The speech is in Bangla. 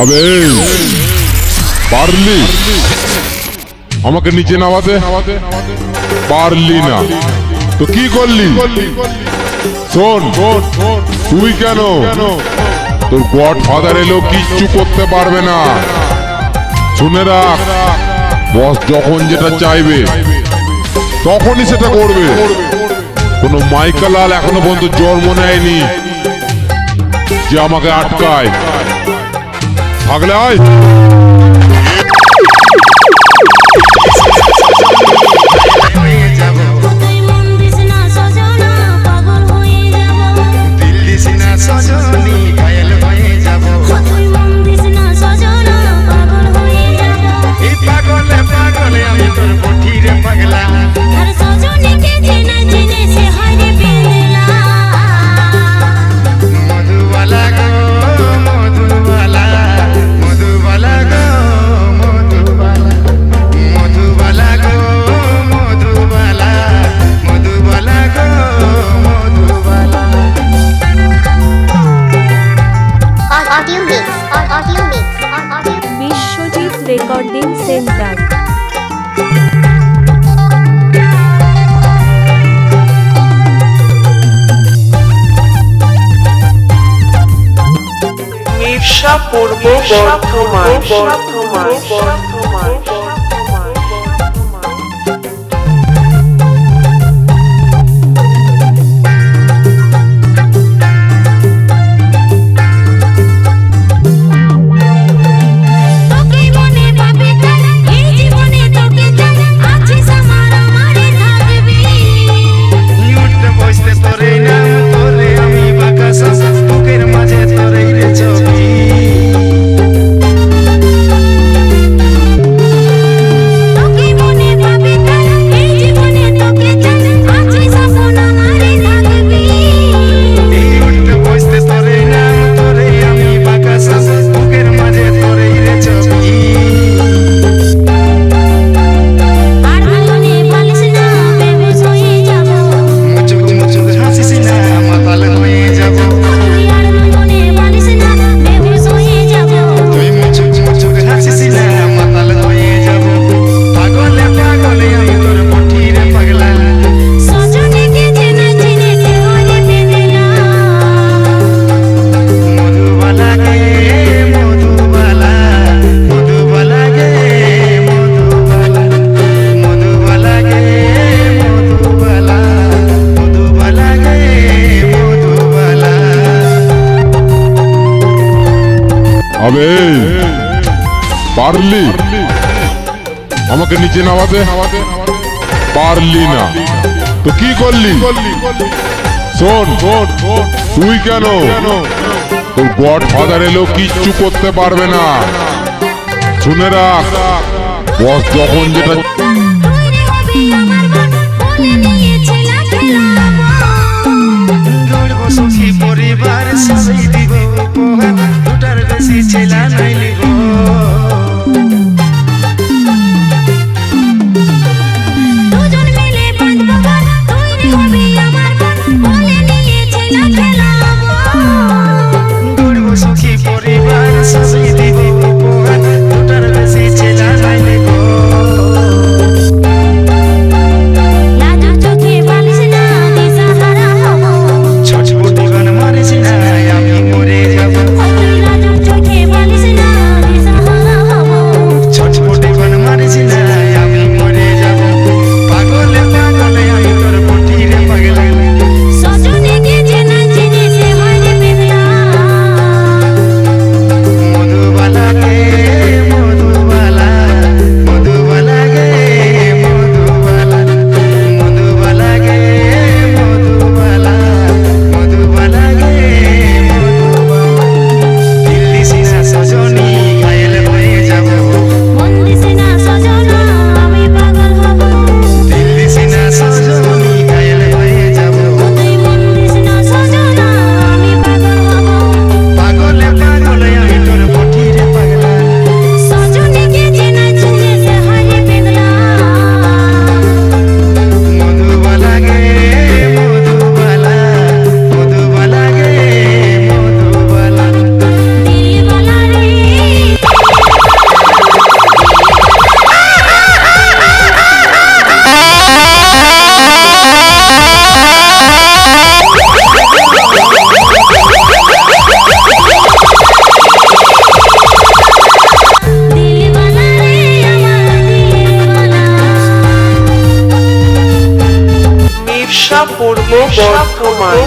আবে পারলি আমাকে নিচে নামাতে? পারলি না তো কি করলি? শোন, তুই কেন, তোর গড ফাদার এলো কিচ্ছু করতে পারবে না। শুনে রাখ, বস যখন যেটা চাইবে তখনই সেটা করবে। কোনো মাইকেলাল এখনো পর্যন্ত জন্ম নেয়নি যে আমাকে আটকায়। থাকলে আয়। Biswajit recording centre. মির্শা পূর্ব বর্ধমান। আবে পারলি আমাকে নিচে নামাতে? পারলি না তো কি করলি? শোন, তুই কেন, তোর গড ফাদার এলো কিচ্ছু করতে পারবে না। শুনে রাখ, বস যখন যেটা পরিবার সবাই দিব দুটার বেশি ছেলা নাই লিব। সুখী পরিবার সবাই দিব দুটার বেশি ছেলা নাই লিব। মির্শা পূর্ব বর্ধমান